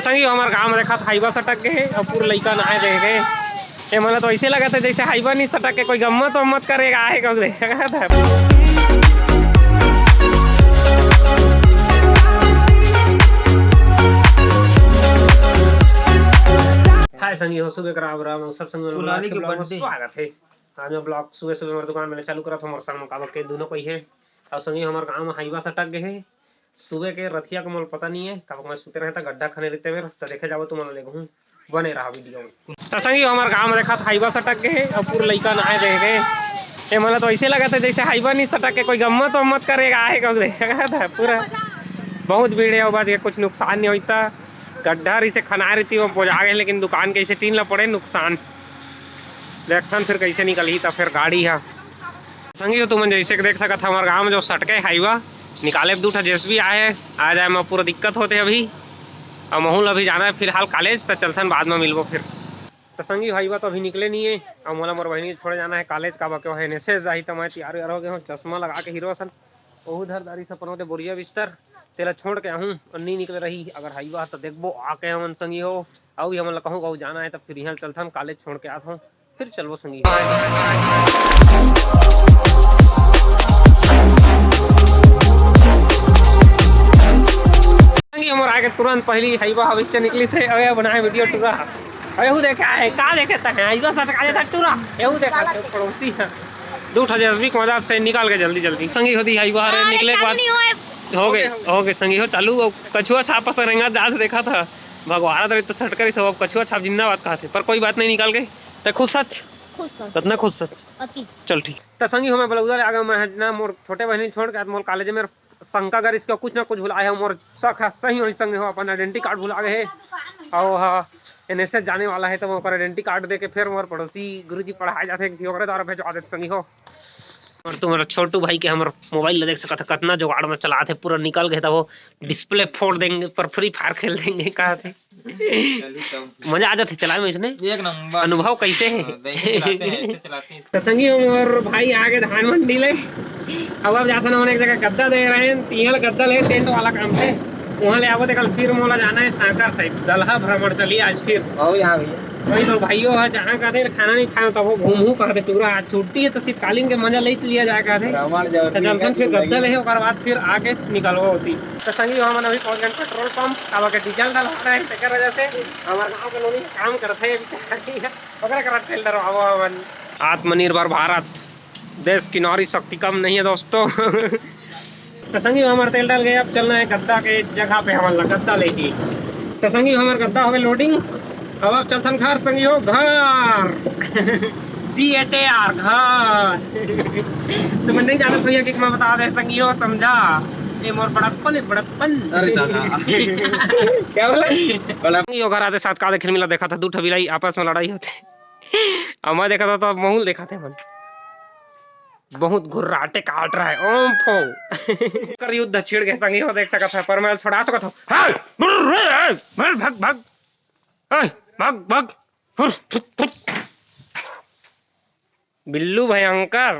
संगी हमारे गाँव में देखा हाईवा सटक गए और पूरा लड़का नहाए देख गए। ये मतलब तो ऐसे लगा था जैसे हाईवा नहीं सटक के कोई गम्मत वम्मत करेगा आएगा देखा था। हाय संगी हो सुबह करा रहा सब संगी स्वागत है। आज मैं ब्लॉग सुबह सुबह हमारे दुकान में चालू करा था। मोर मुकाबला के दोनों कोई है और संगी हमारे गाँव में हाईवा सटक गए है। सुबह के रथिया को मोल पता नहीं है कब मैं सुते रहता गड्ढा खाने लेते हुए तो देखे जाओ तुम ले घूम बने रहा वीडियो। तो संगी हमारे गाँव में देखा हाईवा सटक गए और पूरा लड़का नहाए देख गए। ये मतलब तो ऐसे लगा था जैसे हाईवा नहीं सटक के कोई गम्मत वम्मत करेगा आएगा देखा था। पूरा बहुत भीड़ है बाद कुछ नुकसान नहीं होता। गड्ढा से खना रही थी वो पहुँचा गए लेकिन दुकान कैसे टीन ला पड़े नुकसान देखता फिर कैसे निकली था फिर गाड़ी है। संगी हो तुम जैसे देख सका था हमारे गाँव में जो सटके हाईवा निकाले दूठा जेस भी आए आ जाए मैं पूरा दिक्कत होते अभी और महूल अभी जाना है फिलहाल कॉलेज तो चलते बाद में मिलबो फिर। तो संगी हाईवा तो अभी निकले नहीं है और मोला मोर बहनी छोड़े जाना है कॉलेज का बाकी है नेसे जाही तो मैं तैयार हो गया हूँ चश्मा लगा के हीरो सन ओहू धरदारी से पनोते बोरिया बिस्तर तेरा छोड़ के आहूँ और नहीं निकल रही अगर हाईवा तो देखबो आके हम संगी हो और हम कहूँ कहूँ जाना है तब फिर यहाँ चलता हम कॉलेज छोड़ के आता हूँ फिर चलबो संगी। हमारे आगे तुरंत पहली हाईवा हविच्चा निकली से अरे बनाए वीडियो टूरा एहू देखा है का देखता है हाईवा सटका जाता टूरा एहू देखा है पड़ोसी है 2020 की मदद से निकाल के जल्दी जल्दी संगी होती हाईवा रे निकले के बाद हो गए संगी हो चालू कछुआ छाप से रहेंगे जहाँ देखा था भगवान तो सटकर सब कछुआ छाप जिंदाबाद कहा थे पर कोई बात नहीं निकाल गई तो खुश सच कितना खुश सच चल ठीक। तो संगी हमें बलौदा आगे मैं मोर छोटे बहनी छोड़ के मोर कॉलेज में शंका अगर इसका कुछ ना कुछ भुलाए है मोर शक है सही हो संग हो अपन आइडेंटिटी कार्ड भुला गए है और एनएसएस जाने वाला है तो वो आइडेंटिटी कार्ड दे के फिर मोर पड़ोसी गुरुजी पढ़ाए जाते किसी और द्वारा भेजवा देते संगी हो। और तुम्हारा छोटू भाई के हमारे मोबाइल देख सका था कितना जुगाड़ में चला थे पूरा निकल गए था वो डिस्प्ले फोड़ देंगे पर फ्री फायर खेल देंगे कहा थे मजा आ जाते चलाए में इसने एक नंबर अनुभव कैसे है। तो संगी और भाई आगे धान मंडी ले अब जाते ना एक जगह गद्दा दे रहे हैं तीन गद्दा ले टेंट वाला काम से वहाँ ले आवो कल फिर मोला जाना है साकर साइड दलहा भ्रमण चलिए आज फिर वही तो भाइयों है जहाँ कहते खाना नहीं खाए तब वो घूमू कहते टूरा आज छुट्टी है तो शीतकालीन के मजा ले लिया जाए कहते जब फिर गद्दा ले बाद फिर आके निकलवा होती। तो संगी हम अभी पहुँच गए पेट्रोल पंप अब के डीजल डाल रहा है तेकर वजह से हमारे गाँव के लोग काम करते हैं आत्मनिर्भर भारत देश की नारी शक्ति कम नहीं है दोस्तों। तो संगी हमारे तेल डाल गए अब चलना है गद्दा के जगह पे हमारा गद्दा लेके। तो संगी हमारे गद्दा हो गए लोडिंग अब चलते घर संगी हो घर GHAR घर। तो मैं नहीं जानता भैया कि मैं बता दे संगी हो समझा ये मोर बड़प्पन है बड़प्पन क्या बोला घर आते साथ का देखने मिला देखा था दो ठबिलाई आपस में लड़ाई होते और मैं देखा था तो महूल देखा थे मन बहुत घुर्राटे काट रहा है ओम फो कर युद्ध छिड़ के संगी हो देख सका था पर मैं छोड़ा सकता हूँ भाग भाग भाग भाग बिल्लू भयंकर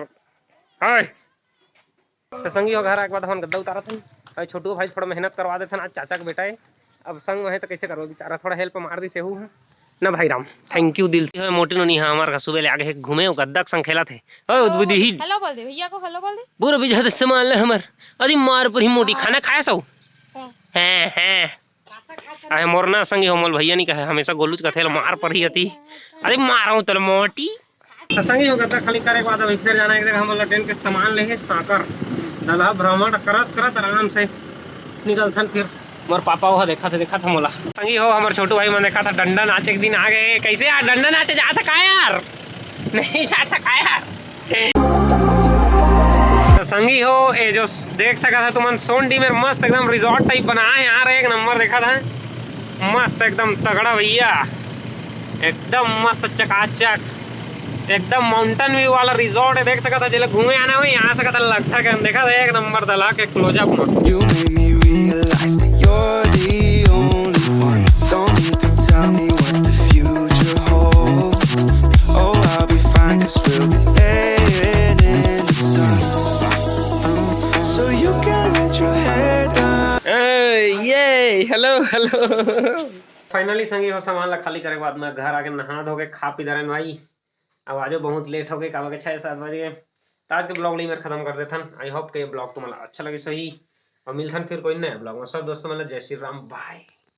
हाय। तो संगी हो घर एक बार हम गद्दा उतारा था छोटू भाई थोड़ा मेहनत करवा देते आज चाचा का बेटा है अब संग है तो कैसे करो बेचारा थोड़ा हेल्प मार दी सेहू है ना भाई राम थैंक यू दिल से मोटी नहीं है हमारे सुबह ले आगे घूमे गद्दा संग खेला थे हेलो बोल दे भैया को हेलो बोल दे पूरा बिजह सामान ले हमर अरे मार पर ही मोटी खाना खाया सो हैं अरे मोरना संगी हो मोल भैया नहीं कहे हमेशा गोलूच का थे मार पर ही अति अरे मारो तो मोटी संगी हो गद्दा खाली करे के बाद अभी फिर जाना एक जगह हम ट्रेन के सामान ले साकर दलहा भ्रमण करत करत आराम से निकलथन फिर मोर पापा वो देखा था मोला संगी हो हमारे छोटू भाई मैंने देखा था डंडा नाचे एक दिन आ गए कैसे यार डंडा नाचे जा सका यार नहीं जा सका यार। तो संगी हो ये जो देख सका था तुम सोनडी में मस्त एकदम रिजॉर्ट टाइप बनाए यार एक नंबर देखा था मस्त एकदम तगड़ा भैया एकदम मस्त चकाचक एकदम माउंटेन व्यू वाला रिजॉर्ट है देख सका था जिले घूमे आना हो यहाँ सका था लगता है देखा था एक नंबर दला के क्लोजअप में realize that you're the only one. Don't need to tell me what the future holds. Oh, I'll be fine 'cause we'll be laying in the sun. So you can let your hair down. Hey, yay! Hello. Finally संगी हो सामान ला खाली करे के बाद मैं घर आके नहा धो के खा पी दरन भाई। अब आज बहुत लेट हो गए, का बजे 6-7 बजे। तो आज के ब्लॉग ली मैं खत्म कर देथन। आई होप के ब्लॉग तुम्हारा अच्छा लगे सही, और मिलथन फिर कोई नया ब्लॉग में। सब दोस्तों मतलब जय श्री राम, बाय।